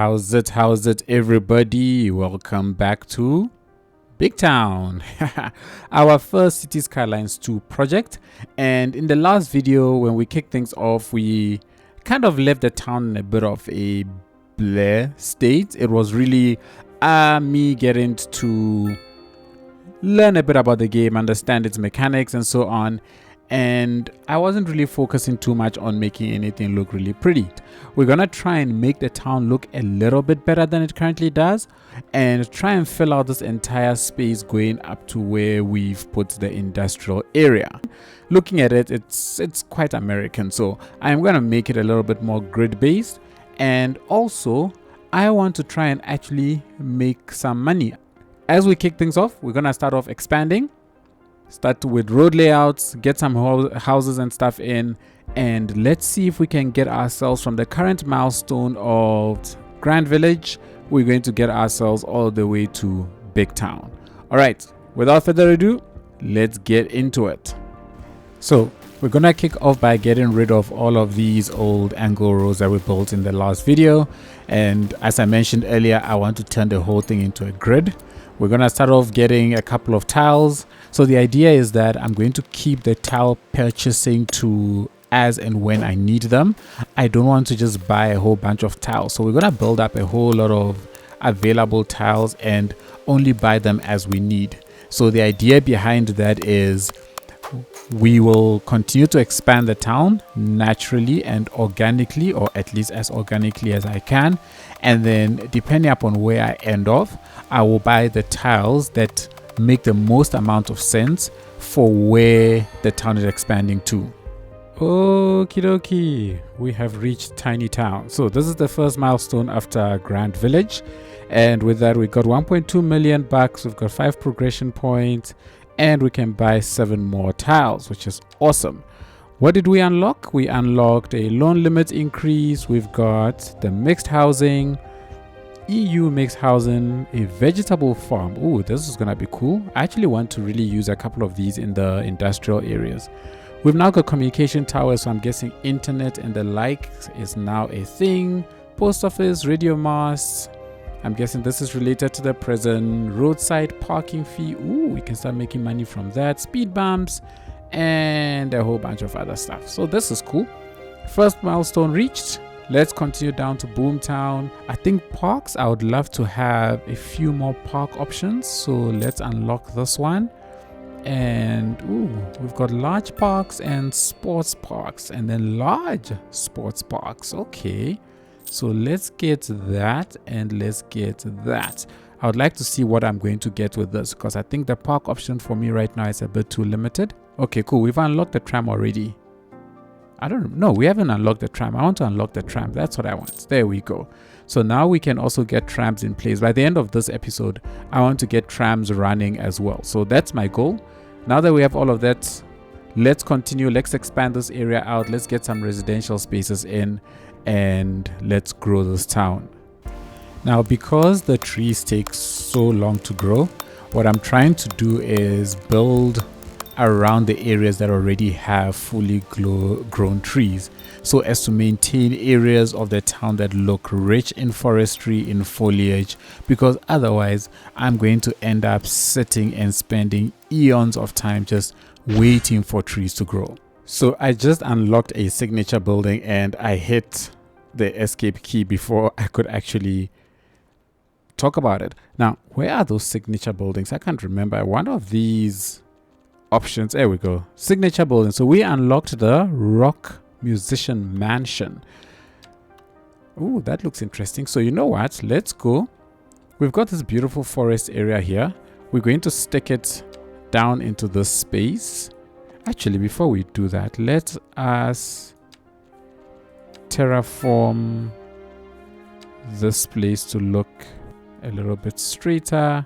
How's it, everybody? Welcome back to Big Town, our first City Skylines 2 project. And in the last video, when we kicked things off, we kind of left the town in a bit of a blur state. It was really me getting to learn a bit about the game, understand its mechanics and so on. And I wasn't really focusing too much on making anything look really pretty. We're gonna try and make the town look a little bit better than it currently does and try and fill out this entire space going up to where we've put the industrial area. Looking at it, it's quite American, so I'm gonna make it a little bit more grid based, and also I want to try and actually make some money. As we kick things off, we're gonna start off expanding. Start with road layouts, get some houses and stuff in, and let's see if we can get ourselves from the current milestone of Grand Village. We're going to get ourselves all the way to Big Town. All right, without further ado, let's get into it. So we're gonna kick off by getting rid of all of these old angle roads that we built in the last video. And as I mentioned earlier, I want to turn the whole thing into a grid. We're gonna start off getting a couple of tiles. So the idea is that I'm going to keep the tile purchasing to as and when I need them. I don't want to just buy a whole bunch of tiles. So we're gonna build up a whole lot of available tiles and only buy them as we need. So the idea behind that is we will continue to expand the town naturally and organically, or at least as organically as I can. And then depending upon where I end off, I will buy the tiles that make the most amount of sense for where the town is expanding to. Okie dokie, we have reached Tiny Town. So this is the first milestone after Grand Village. And with that, we got 1.2 million bucks. We've got 5 progression points, and we can buy 7 more tiles, which is awesome. What did we unlock? We unlocked a loan limit increase. We've got the mixed housing, EU mixed housing, a vegetable farm. Ooh, this is gonna be cool. I actually want to really use a couple of these in the industrial areas. We've now got communication towers, so I'm guessing internet and the like is now a thing. Post office, radio masts. I'm guessing this is related to the prison. Roadside parking fee. Ooh, we can start making money from that. Speed bumps and a whole bunch of other stuff. So this is cool. First milestone reached. Let's continue down to Boomtown. I think parks, I would love to have a few more park options. So let's unlock this one. And ooh, we've got large parks and sports parks, and then large sports parks. Okay. So let's get that and let's get that. I would like to see what I'm going to get with this, because I think the park option for me right now is a bit too limited. Okay, cool. We've unlocked the tram already. I don't know. We haven't unlocked the tram. I want to unlock the tram. That's what I want. There we go. So now we can also get trams in place. By the end of this episode, I want to get trams running as well. So that's my goal. Now that we have all of that, let's continue. Let's expand this area out. Let's get some residential spaces in, and let's grow this town. Now, because the trees take so long to grow, what I'm trying to do is build around the areas that already have fully grown trees, so as to maintain areas of the town that look rich in forestry, in foliage, because otherwise I'm going to end up sitting and spending eons of time just waiting for trees to grow. So I just unlocked a signature building and I hit the escape key before I could actually talk about it. Now, where are those signature buildings? I can't remember. One of these options, there we go, signature building. So we unlocked the rock musician mansion. Ooh, that looks interesting. So you know what, let's go. We've got this beautiful forest area here. We're going to stick it down into this space. Actually, before we do that, let us terraform this place to look a little bit straighter.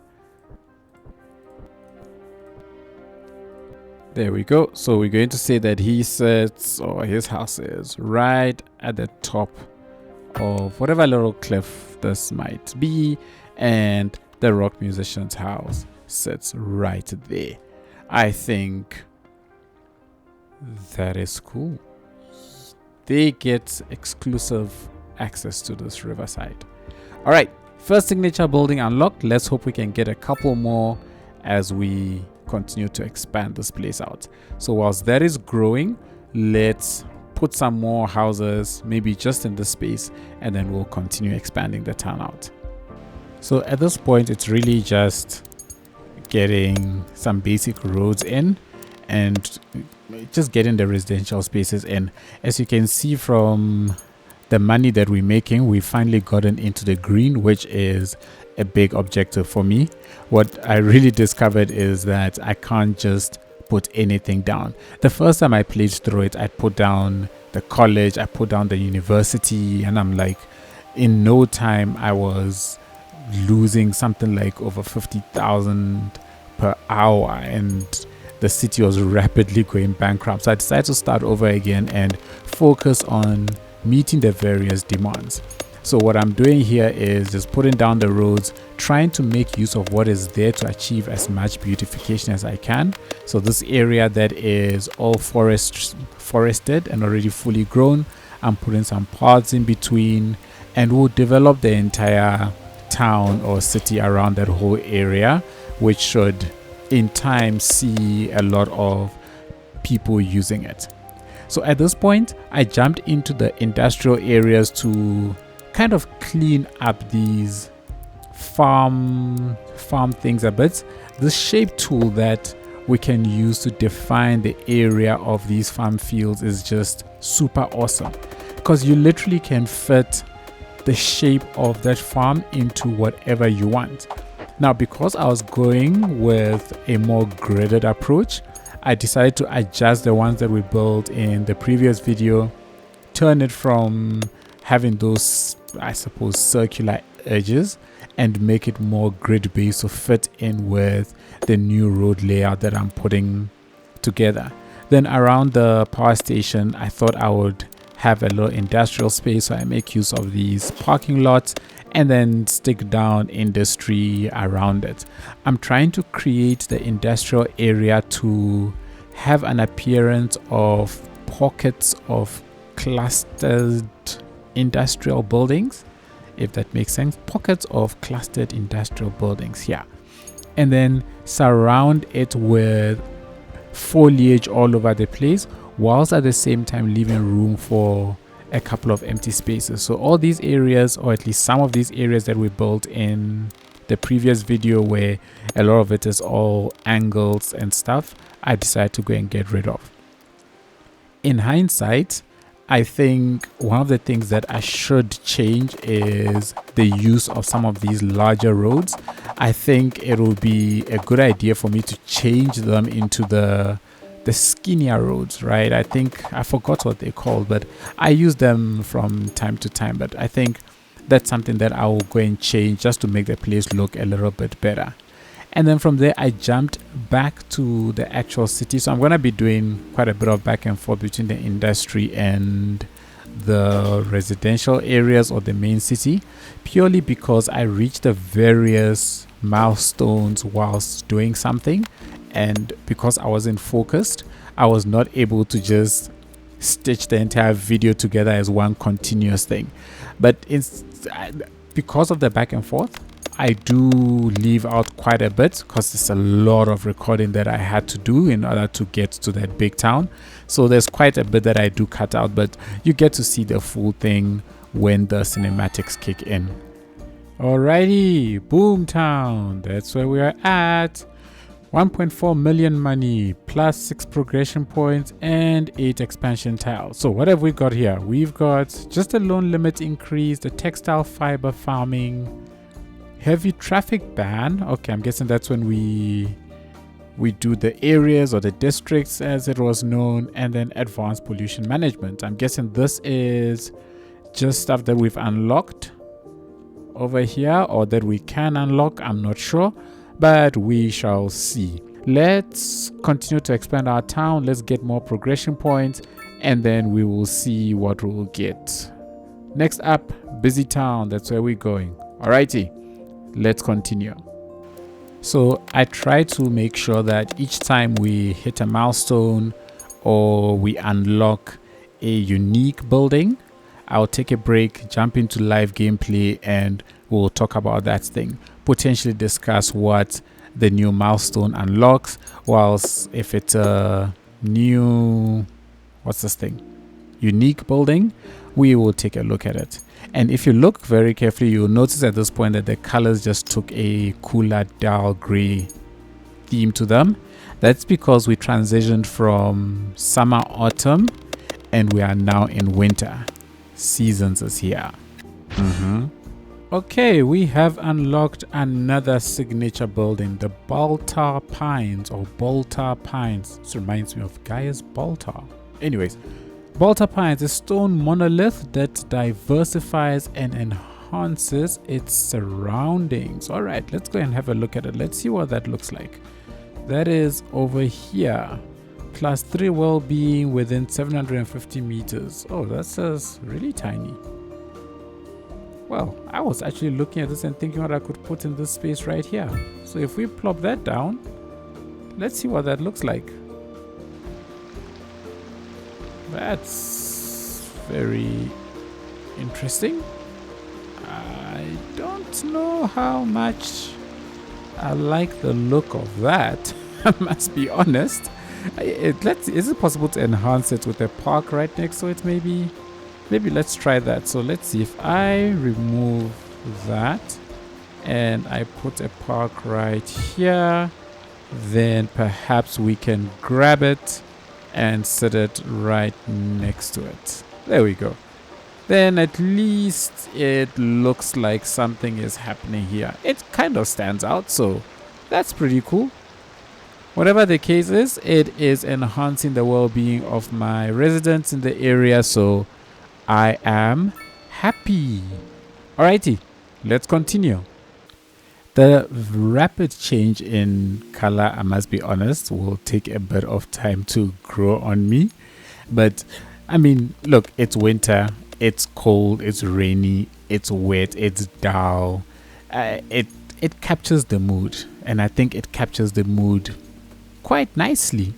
There we go. So we're going to say that he sits, or his house is right at the top of whatever little cliff this might be, and the rock musician's house sits right there. I think that is cool. They get exclusive access to this riverside. All right, first signature building unlocked. Let's hope we can get a couple more as we continue to expand this place out. So whilst that is growing, let's put some more houses, maybe just in this space, and then we'll continue expanding the town out. So at this point, it's really just getting some basic roads in and just getting the residential spaces in. As you can see from the money that we're making, we've finally gotten into the green, which is a big objective for me. What I really discovered is that I can't just put anything down. The first time I played through it, I put down the college, I put down the university, and I'm like, in no time I was losing something like over 50,000 per hour, and the city was rapidly going bankrupt. So I decided to start over again and focus on meeting the various demands. So what I'm doing here is just putting down the roads, trying to make use of what is there to achieve as much beautification as I can. So this area that is all forested and already fully grown, I'm putting some pods in between, and we'll develop the entire town or city around that whole area, which should in time see a lot of people using it. So at this point, I jumped into the industrial areas to kind of clean up these farm things a bit. This shape tool that we can use to define the area of these farm fields is just super awesome, because you literally can fit the shape of that farm into whatever you want. Now, because I was going with a more gridded approach, I decided to adjust the ones that we built in the previous video, turn it from having those, I suppose, circular edges, and make it more grid based to fit in with the new road layout that I'm putting together. Then around the power station, I thought I would have a little industrial space, so I make use of these parking lots and then stick down industry around it. I'm trying to create the industrial area to have an appearance of pockets of clustered industrial buildings, if that makes sense. Pockets of clustered industrial buildings, yeah. And then surround it with foliage all over the place, whilst at the same time leaving room for a couple of empty spaces. So all these areas, or at least some of these areas that we built in the previous video, where a lot of it is all angles and stuff, I decided to go and get rid of. In hindsight, I think one of the things that I should change is the use of some of these larger roads. I think it will be a good idea for me to change them into the skinnier roads, right? I think I forgot what they're called, but I use them from time to time. But I think that's something that I will go and change just to make the place look a little bit better. And then from there, I jumped back to the actual city. So I'm going to be doing quite a bit of back and forth between the industry and the residential areas or the main city, purely because I reached the various milestones whilst doing something. And because I wasn't focused, I was not able to just stitch the entire video together as one continuous thing. But because of the back and forth, I do leave out quite a bit, because there's a lot of recording that I had to do in order to get to that big town. So there's quite a bit that I do cut out, but you get to see the full thing when the cinematics kick in. Alrighty, Boomtown, that's where we are at. 1.4 million money plus 6 progression points and 8 expansion tiles. So what have we got here? We've got just a loan limit increase, the textile fiber farming, heavy traffic ban. Okay, I'm guessing that's when we do the areas or the districts as it was known, and then advanced pollution management. I'm guessing this is just stuff that we've unlocked over here, or that we can unlock. I'm not sure, but we shall see. Let's continue to expand our town. Let's get more progression points, and then we will see what we'll get. Next up, busy town. That's where we're going. Alrighty, let's continue. So I try to make sure that each time we hit a milestone or we unlock a unique building, I'll take a break, jump into live gameplay, and we'll talk about that thing. Potentially discuss what the new milestone unlocks, whilst if it's a new, what's this thing? Unique building, we will take a look at it. And if you look very carefully, you'll notice at this point that the colors just took a cooler dull gray theme to them. That's because we transitioned from summer, autumn, and we are now in winter. Seasons is here. Okay, we have unlocked another signature building, the Balta Pines or Balta Pines. This reminds me of Gaius Balta. Anyways, Balta Pines is a stone monolith that diversifies and enhances its surroundings. All right, let's go and have a look at it. Let's see what that looks like. That is over here. Class 3 well-being within 750 meters. Oh, that's really tiny. Well, I was actually looking at this and thinking what I could put in this space right here. So if we plop that down, let's see what that looks like. That's very interesting. I don't know how much I like the look of that. I must be honest. Is it possible to enhance it with a park right next to it? Maybe let's try that. So let's see if I remove that and I put a park right here, then perhaps we can grab it and set it right next to it. There we go. Then at least it looks like something is happening here. It kind of stands out, so that's pretty cool. Whatever the case is, it is enhancing the well-being of my residents in the area, so I am happy. Alrighty, let's continue. The rapid change in color, I must be honest, will take a bit of time to grow on me. But I mean, look, it's winter, it's cold, it's rainy, it's wet, it's dull. It captures the mood, and I think it captures the mood quite nicely.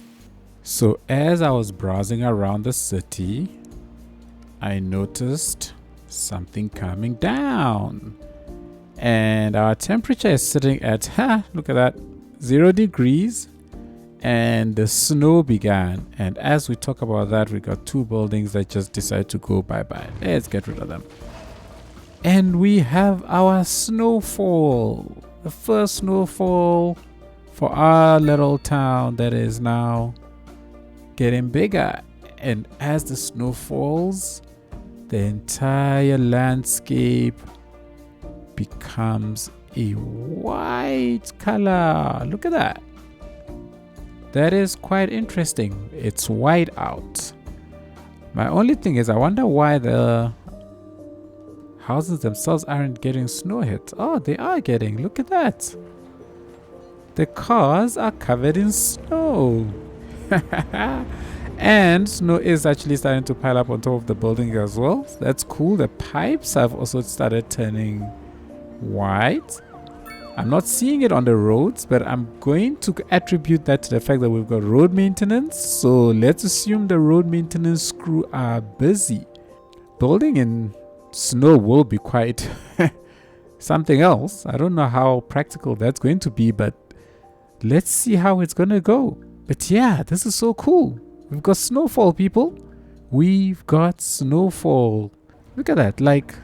So as I was browsing around the city, I noticed something coming down, and our temperature is sitting at look at that, 0 degrees, and the snow began. And as we talk about that, we got 2 buildings that just decided to go bye-bye. Let's get rid of them. And we have our snowfall, the first snowfall for our little town that is now getting bigger. And as the snow falls, the entire landscape becomes a white color. Look at that. That is quite interesting. It's white out. My only thing is, I wonder why the houses themselves aren't getting snow hit. Oh, they are getting. Look at that. The cars are covered in snow. And snow is actually starting to pile up on top of the building as well. That's cool. The pipes have also started turning white. I'm not seeing it on the roads, but I'm going to attribute that to the fact that we've got road maintenance. So let's assume the road maintenance crew are busy. Building in snow will be quite something else. I don't know how practical that's going to be, but let's see how it's going to go. But yeah, this is so cool. We've got snowfall, people. We've got snowfall. Look at that. Like,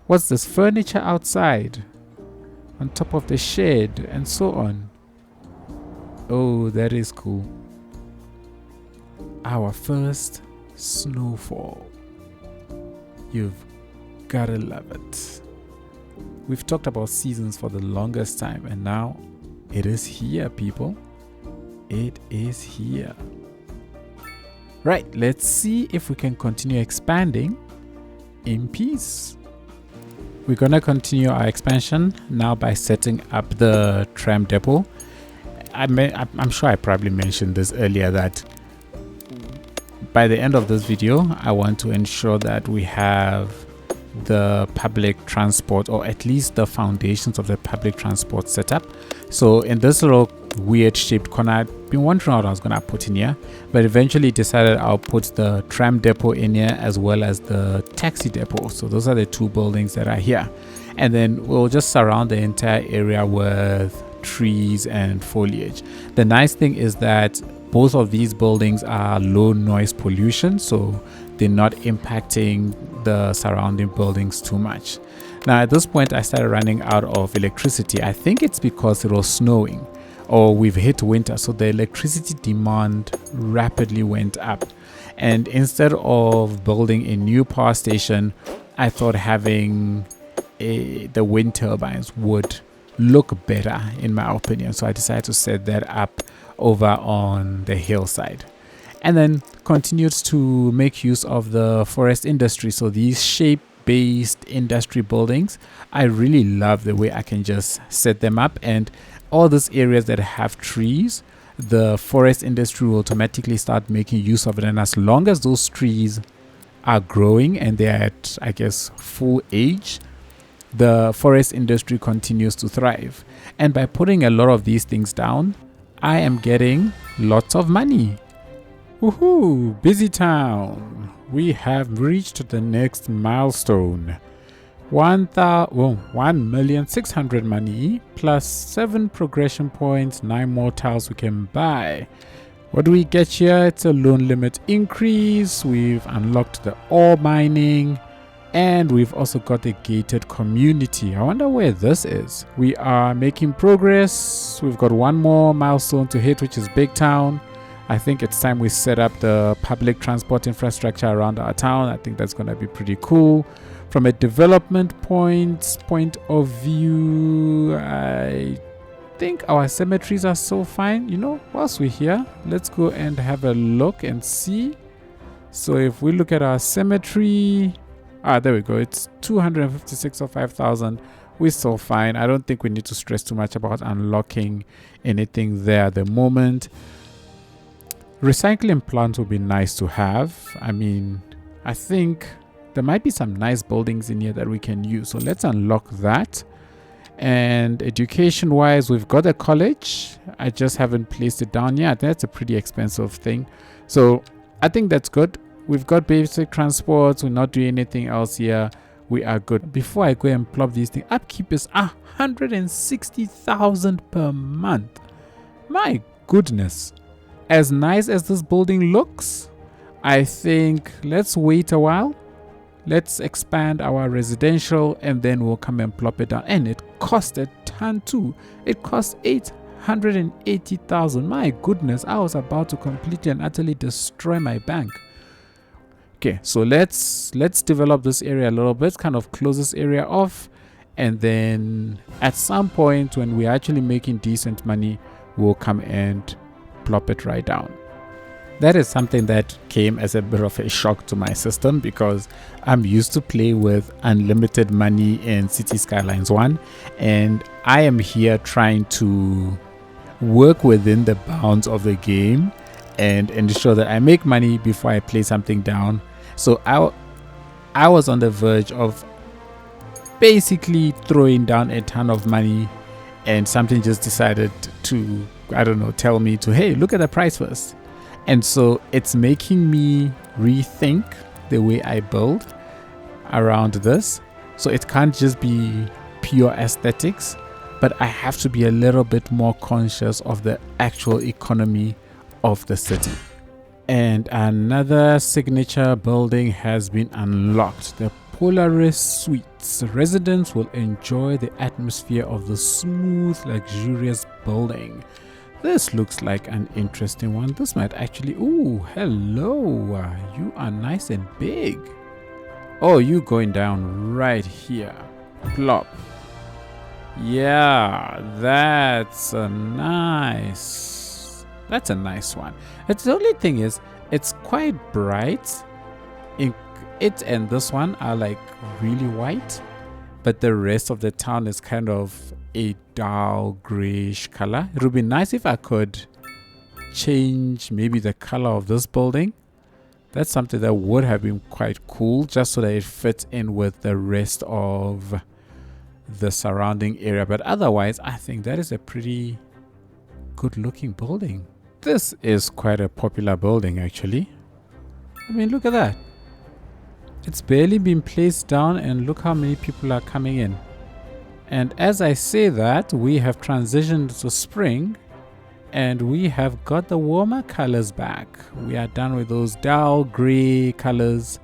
what's this? Furniture outside on top of the shed and so on. Oh, that is cool. Our first snowfall. You've gotta love it. We've talked about seasons for the longest time, and now it is here, people. It is here. Right, let's see if we can continue expanding in peace. We're gonna continue our expansion now by setting up the Tram Depot. I'm sure I probably mentioned this earlier, that by the end of this video, I want to ensure that we have the public transport, or at least the foundations of the public transport set up. So in this little weird shaped corner. I've been wondering what I was gonna put in here, but eventually decided I'll put the Tram Depot in here as well as the Taxi Depot. So those are the two buildings that are here, and then we'll just surround the entire area with trees and foliage. The nice thing is that both of these buildings are low noise pollution, so they're not impacting the surrounding buildings too much. Now at this point I started running out of electricity. I think it's because it was snowing or we've hit winter, so the electricity demand rapidly went up, and instead of building a new power station, I thought having the wind turbines would look better in my opinion. So I decided to set that up over on the hillside, and then continued to make use of the forest industry. So these shape-based industry buildings, I really love the way I can just set them up, and all these areas that have trees, the forest industry will automatically start making use of it, and as long as those trees are growing and they're at, I guess, full age, the forest industry continues to thrive. And by putting a lot of these things down, I am getting lots of money. Woohoo! Busy town. We have reached the next milestone. 1,600,000 money plus 7 progression points, 9 more tiles we can buy. What do we get here? It's a loan limit increase. We've unlocked the ore mining, and we've also got a gated community. I wonder where this is. We are making progress. We've got one more milestone to hit, which is Big Town. I think it's time we set up the public transport infrastructure around our town. I think that's going to be pretty cool. From a development point of view, I think our cemeteries are so fine. You know, whilst we're here, let's go and have a look and see. So if we look at our cemetery, there we go. It's 256 of 5,000. We're so fine. I don't think we need to stress too much about unlocking anything there at the moment. Recycling plant would be nice to have. I mean, I think there might be some nice buildings in here that we can use. So let's unlock that. And education wise, we've got a college. I just haven't placed it down yet. That's a pretty expensive thing. So I think that's good. We've got basic transports. We're not doing anything else here. We are good. Before I go and plop these things, upkeep is 160,000 per month. My goodness. As nice as this building looks, I think let's wait a while. Let's expand our residential and then we'll come and plop it down. And it cost a ton too. It cost 880,000. My goodness, I was about to completely and utterly destroy my bank. Okay, so let's develop this area a little bit, kind of close this area off, and then at some point when we're actually making decent money, we'll come and plop it right down. That is something that came as a bit of a shock to my system, because I'm used to play with unlimited money in Cities Skylines 1, and I am here trying to work within the bounds of the game and ensure that I make money before I play something down. So I was on the verge of basically throwing down a ton of money, and something just decided to, I don't know, tell me to, hey, look at the price first. And so it's making me rethink the way I build around this. So it can't just be pure aesthetics, but I have to be a little bit more conscious of the actual economy of the city. And another signature building has been unlocked, the Polaris Suites. Residents will enjoy the atmosphere of the smooth, luxurious building. This looks like an interesting one. This might actually... Ooh, hello. You are nice and big. Oh, you going down right here. Plop. Yeah, that's a nice... That's a nice one. The only thing is, it's quite bright. It and this one are like really white, but the rest of the town is kind of a dull grayish color. It would be nice if I could change maybe the color of this building. That's something that would have been quite cool, just so that it fits in with the rest of the surrounding area. But otherwise, I think that is a pretty good looking building. This is quite a popular building actually. I mean, look at that. It's barely been placed down and look how many people are coming in. And as I say that, we have transitioned to spring and we have got the warmer colors back. We are done with those dull gray colors.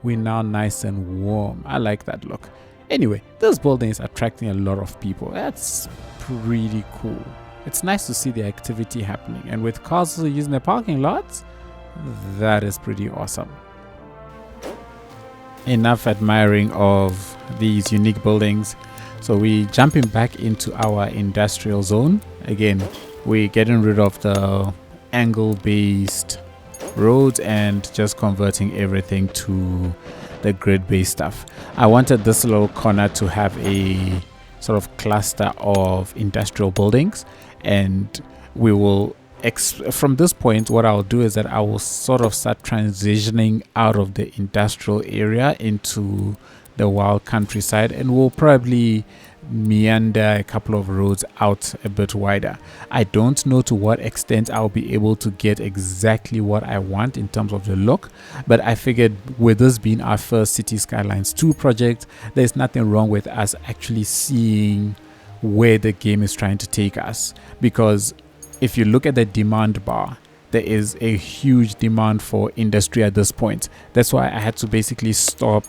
We're now nice and warm. I like that look. Anyway, this building is attracting a lot of people. That's pretty cool. It's nice to see the activity happening, and with cars also using the parking lots, that is pretty awesome. Enough admiring of these unique buildings. So we jumping back into our industrial zone. Again, we're getting rid of the angle-based roads and just converting everything to the grid-based stuff. I wanted this little corner to have a sort of cluster of industrial buildings, and we will from this point, what I'll do is that I will sort of start transitioning out of the industrial area into the wild countryside, and we'll probably meander a couple of roads out a bit wider. I don't know to what extent I'll be able to get exactly what I want in terms of the look, but I figured with this being our first Cities Skylines II project, there's nothing wrong with us actually seeing where the game is trying to take us, because if you look at the demand bar, there is a huge demand for industry at this point. That's why I had to basically stop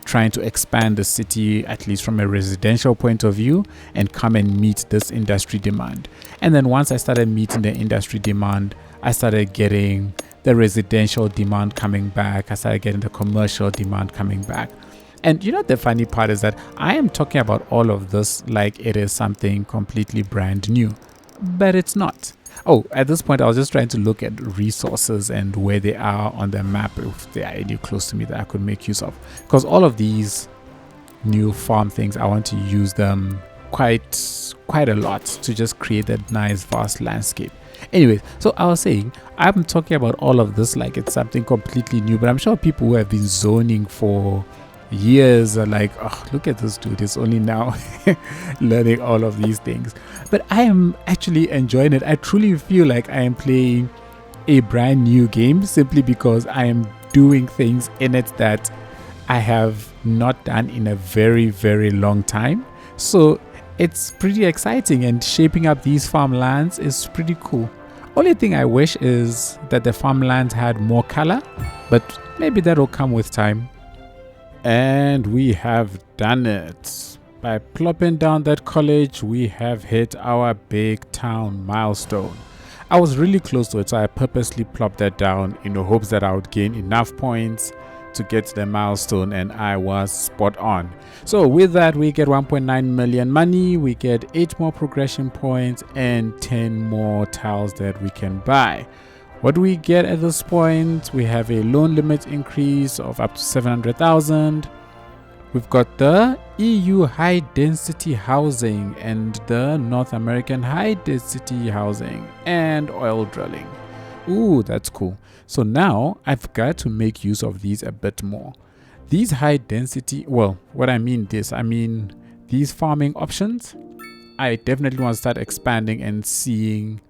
trying to expand the city, at least from a residential point of view, and come and meet this industry demand. And then once I started meeting the industry demand, I started getting the residential demand coming back. I started getting the commercial demand coming back. And you know, the funny part is that I am talking about all of this like it is something completely brand new, but it's not. Oh, at this point I was just trying to look at resources and where they are on the map, if they are any close to me that I could make use of, because all of these new farm things, I want to use them quite a lot to just create that nice vast landscape. Anyways, so I was saying, I'm talking about all of this like it's something completely new, but I'm sure people who have been zoning for years are like, oh, look at this dude, he's only now learning all of these things. But I am actually enjoying it. I truly feel like I am playing a brand new game, simply because I am doing things in it that I have not done in a very, very long time. So it's pretty exciting, and shaping up these farmlands is pretty cool. Only thing I wish is that the farmlands had more color, but maybe that'll come with time. And we have done it. By plopping down that college, we have hit our big town milestone. I was really close to it, so I purposely plopped that down in the hopes that I would gain enough points to get to the milestone, and I was spot on. So with that, we get 1.9 million money, we get 8 more progression points, and 10 more tiles that we can buy. What do we get at this point? We have a loan limit increase of up to 700,000. We've got the EU high density housing and the North American high density housing and oil drilling. Ooh, that's cool. So now I've got to make use of these a bit more. These high density, well, what I mean these farming options, I definitely want to start expanding and seeing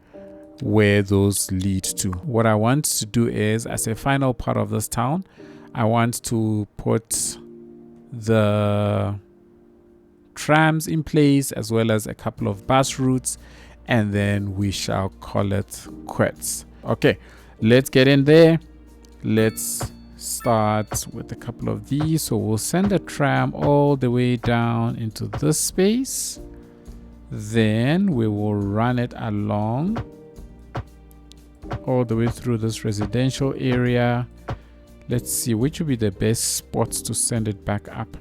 where those lead to. What I want to do is, as a final part of this town, I want to put the trams in place as well as a couple of bus routes, and then we shall call it quits. Okay, let's get in there. Let's start with a couple of these. So we'll send a tram all the way down into this space, then we will run it along all the way through this residential area. Let's see which would be the best spots to send it back up.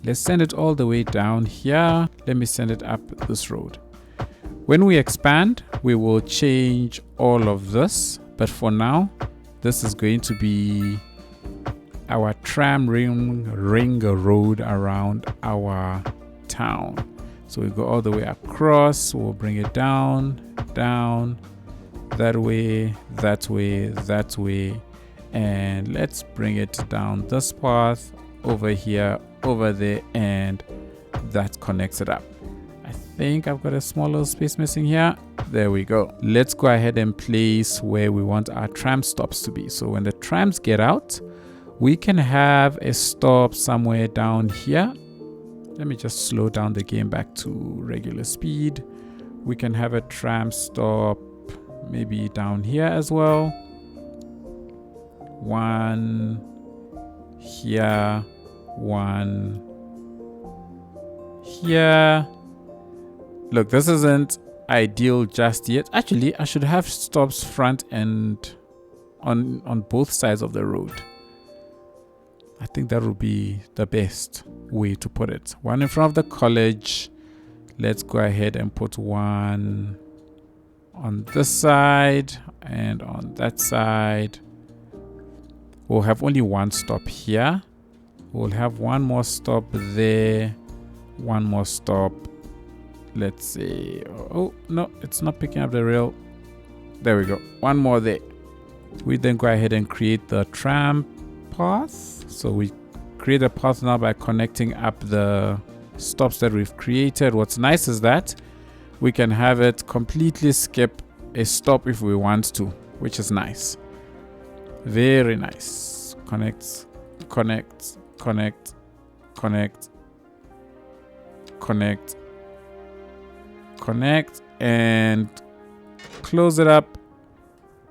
Let's send it all the way down here. Let me send it up this road. When we expand, we will change all of this, but for now this is going to be our tram ring road around our town. So we go all the way across, we'll bring it down, that way, that way, and let's bring it down this path, over here, over there, and that connects it up. I think I've got a small little space missing here. There we go. Let's go ahead and place where we want our tram stops to be. So when the trams get out, we can have a stop somewhere down here. Let me just slow down the game back to regular speed. We can have a tram stop maybe down here as well. One here, one here. Look, this isn't ideal just yet. Actually, I should have stops front and on both sides of the road. I think that would be the best way to put it. One in front of the college. Let's go ahead and put one on this side and on that side. We'll have only one stop here. We'll have one more stop there. One more stop. Let's see. Oh, no, it's not picking up the rail. There we go. One more there. We then go ahead and create the tram path. So we create a path now by connecting up the stops that we've created. What's nice is that we can have it completely skip a stop if we want to, which is nice. Very nice. Connect, connect, connect, connect, connect, connect, and close it up.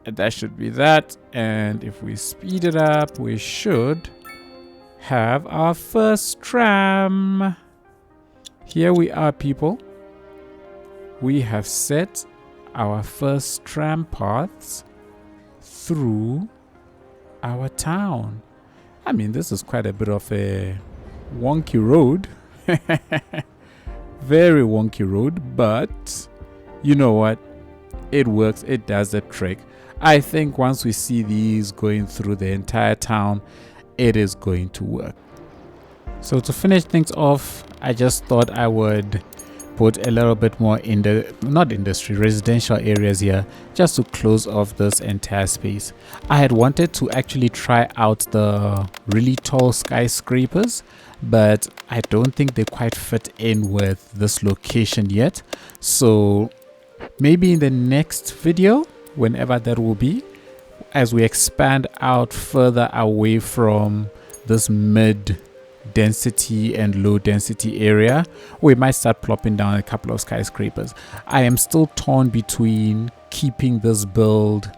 And that should be that. And if we speed it up, we should have our first tram. Here we are, people. We have set our first tram paths through our town. I mean, this is quite a bit of a wonky road. Very wonky road, but you know what? It works. It does the trick. I think once we see these going through the entire town, it is going to work. So to finish things off, I just thought I would put a little bit more in the residential areas here, just to close off this entire space. I had wanted to actually try out the really tall skyscrapers, but I don't think they quite fit in with this location yet. So maybe in the next video, whenever that will be, as we expand out further away from this mid density and low density area, we might start plopping down a couple of skyscrapers. I am still torn between keeping this build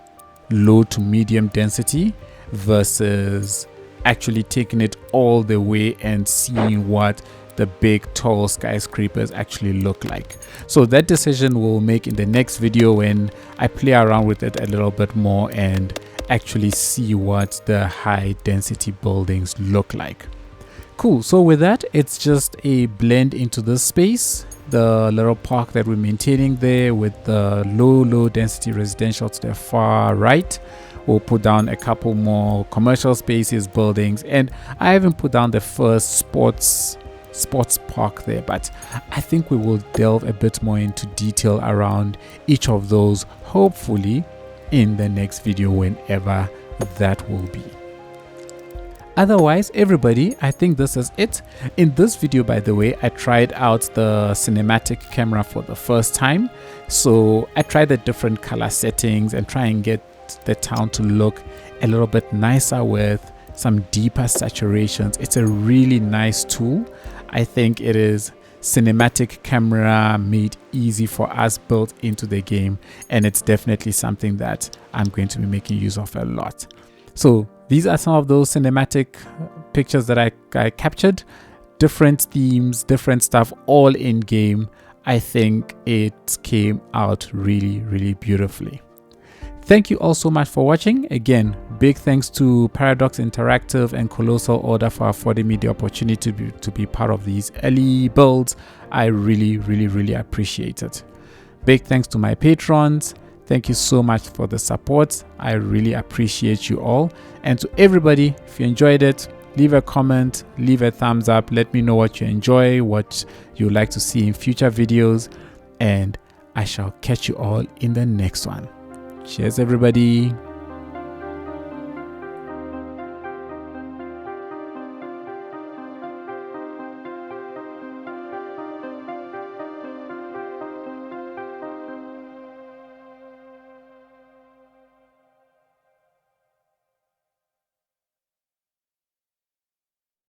low to medium density versus actually taking it all the way and seeing what the big tall skyscrapers actually look like. So that decision we'll make in the next video when I play around with it a little bit more and actually see what the high density buildings look like. Cool. So with that, it's just a blend into this space, the little park that we're maintaining there with the low density residential to the far right. We'll put down a couple more commercial spaces, buildings, and I haven't put down the first sports park there, but I think we will delve a bit more into detail around each of those, hopefully in the next video, whenever that will be. Otherwise, everybody, I think this is it. In this video, by the way, I tried out the cinematic camera for the first time. So I tried the different color settings and try and get the town to look a little bit nicer with some deeper saturations. It's a really nice tool. I think it is cinematic camera made easy for us, built into the game, and it's definitely something that I'm going to be making use of a lot. So these are some of those cinematic pictures that I captured, different themes, different stuff, all in game. I think it came out really beautifully. Thank you all so much for watching. Again, big thanks to Paradox Interactive and Colossal Order for affording me the opportunity to be part of these early builds. I really appreciate it. Big thanks to my patrons. Thank you so much for the support. I really appreciate you all. And to everybody, if you enjoyed it, leave a comment, leave a thumbs up. Let me know what you enjoy, what you'd like to see in future videos. And I shall catch you all in the next one. Cheers, everybody.